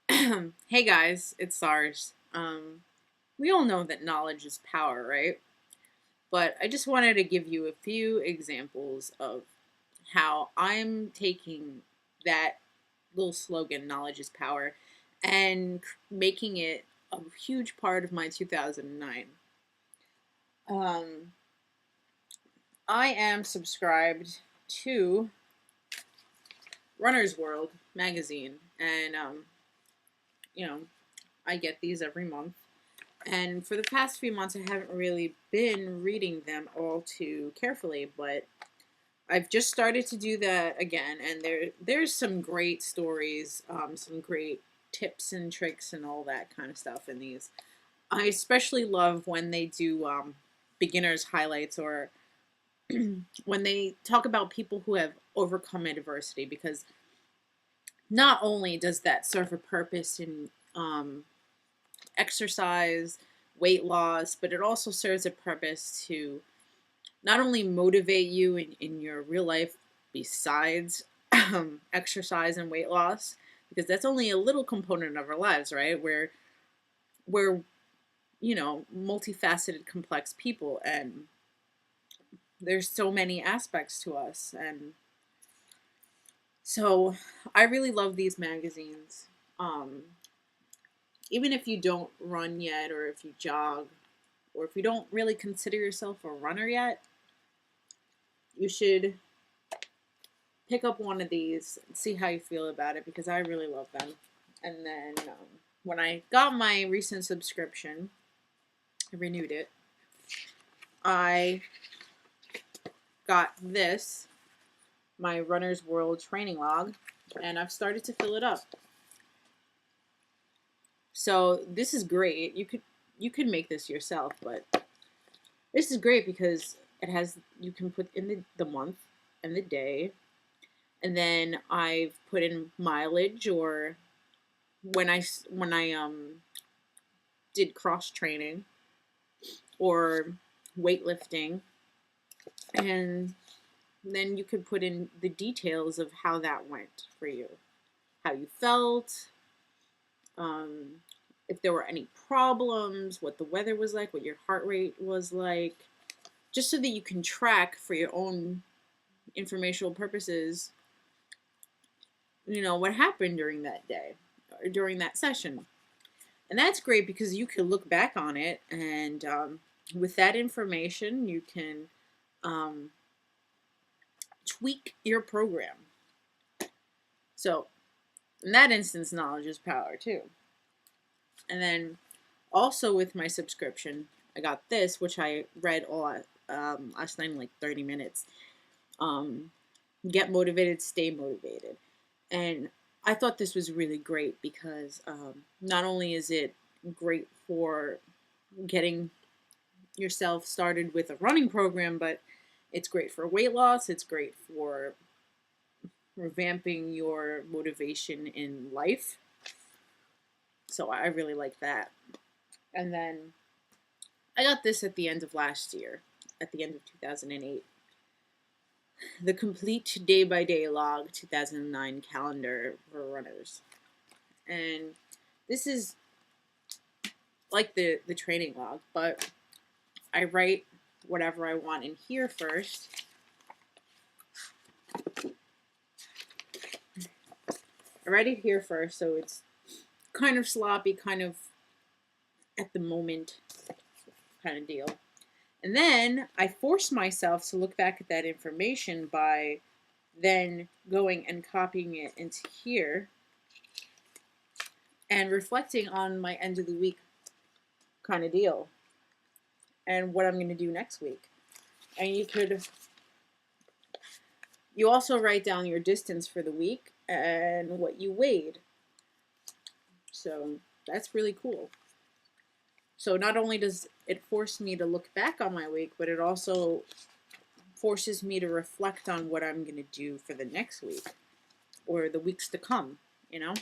Hey guys, it's SARS. We all know that knowledge is power, right? But I just wanted to give you a few examples of how I'm taking that little slogan, knowledge is power, and making it a huge part of my 2009. Um, I am subscribed to Runner's World magazine, and you know, I get these every month. And for the past few months, I haven't really been reading them all too carefully, but I've just started to do that again. And there's some great stories, some great tips and tricks and all that kind of stuff in these. I especially love when they do beginners highlights or when they talk about people who have overcome adversity, because not only does that serve a purpose in exercise, weight loss, but it also serves a purpose to not only motivate you in your real life besides exercise and weight loss, because that's only a little component of our lives, right? We're multifaceted, complex people, and there's so many aspects to us. And so I really love these magazines. Um, Even if you don't run yet, or if you jog, or if you don't really consider yourself a runner yet, you should pick up one of these and see how you feel about it, because I really love them. And then when I got my recent subscription, I renewed it. I got this, my Runner's World training log, and I've started to fill it up. So this is great. You could make this yourself, but this is great because it has, you can put in the month and the day, and then I've put in mileage, or when I did cross training or weightlifting, and then you could put in the details of how that went for you, how you felt, um, if there were any problems, what the weather was like, what your heart rate was like, just so that you can track for your own informational purposes, what happened during that day or during that session. And that's great because you can look back on it, and with that information, you can um, tweak your program. So, in that instance, knowledge is power too. And then also with my subscription, I got this, which I read all last night in like 30 minutes. Um, Get motivated, stay motivated. And I thought this was really great because not only is it great for getting yourself started with a running program, but it's great for weight loss. It's great for revamping your motivation in life. So I really like that. And then I got this at the end of last year, at the end of 2008. The complete day by day log 2009 calendar for runners. And this is like the training log, but I write whatever I want in here first. I write it here first, so it's kind of sloppy, kind of at the moment kind of deal. And then I force myself to look back at that information by then going and copying it into here and reflecting on my end of the week kind of deal and what I'm going to do next week. And you also write down your distance for the week and what you weighed. So that's really cool. So not only does it force me to look back on my week, but it also forces me to reflect on what I'm going to do for the next week or the weeks to come, you know?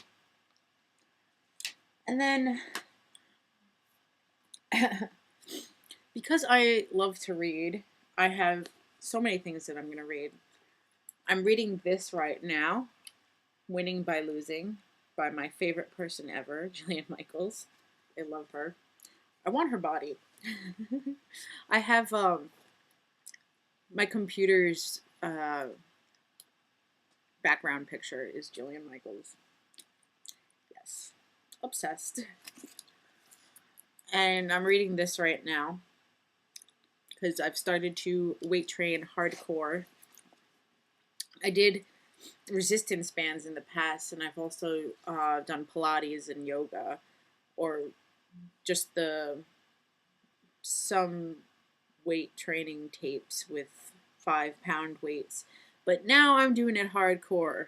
And then because I love to read, I have so many things that I'm going to read. I'm reading this right now, Winning by Losing. by my favorite person ever, Jillian Michaels. I love her. I want her body. I have my computer's background picture is Jillian Michaels. Yes. Obsessed. And I'm reading this right now because I've started to weight train hardcore. I did resistance bands in the past, and I've also done Pilates and yoga, or just some weight training tapes with 5-pound weights. But now I'm doing it hardcore.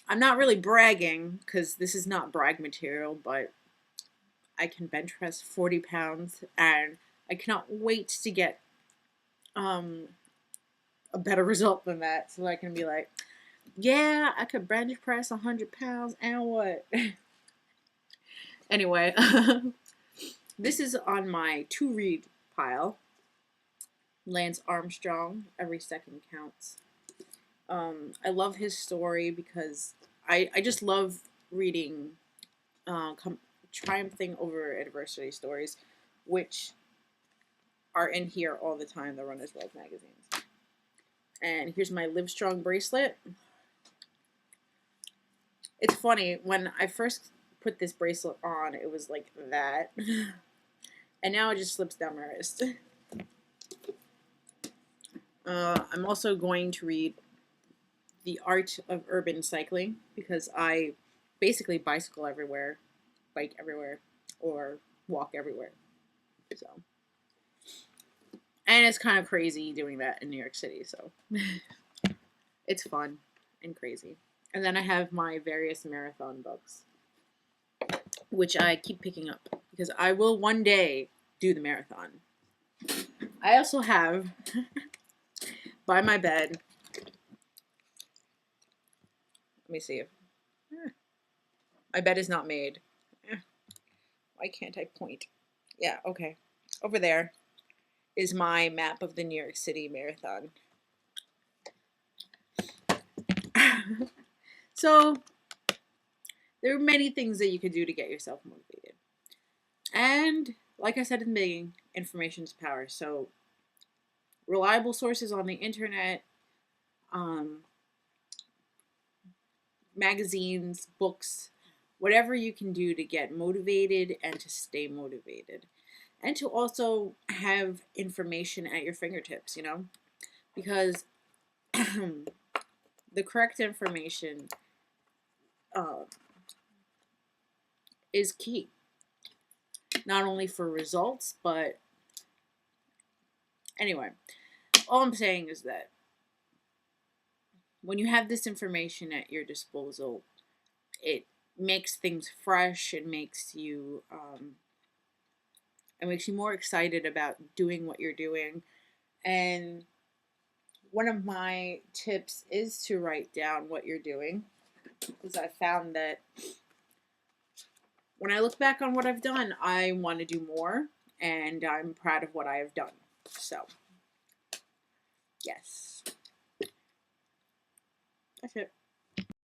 I'm not really bragging because this is not brag material, but I can bench press 40 pounds, and I cannot wait to get a better result than that, so I can be like, yeah, I could bench press 100 pounds, and what? Anyway, this is on my to-read pile. Lance Armstrong, Every Second Counts. I love his story because I just love reading triumphing over adversity stories, which are in here all the time, the Runner's World magazines. And here's my Livestrong bracelet. It's funny, when I first put this bracelet on, it was like that. And now it just slips down my wrist. I'm also going to read The Art of Urban Cycling because I basically bicycle everywhere, bike everywhere, or walk everywhere. So, and it's kind of crazy doing that in New York City, so it's fun and crazy. And then I have my various marathon books, which I keep picking up because I will one day do the marathon. I also have by my bed, let me see if my bed is not made. Why can't I point? Yeah, okay. Over there is my map of the New York City Marathon. So, there are many things that you could do to get yourself motivated. And, like I said in the beginning, information is power. So, reliable sources on the internet, magazines, books, whatever you can do to get motivated and to stay motivated. And to also have information at your fingertips, you know? Because the correct information is key. Not only for results, but anyway, all I'm saying is that when you have this information at your disposal, it makes things fresh. It makes you more excited about doing what you're doing. And one of my tips is to write down what you're doing, because I found that when I look back on what I've done, I want to do more, and I'm proud of what I have done. So, yes. That's it.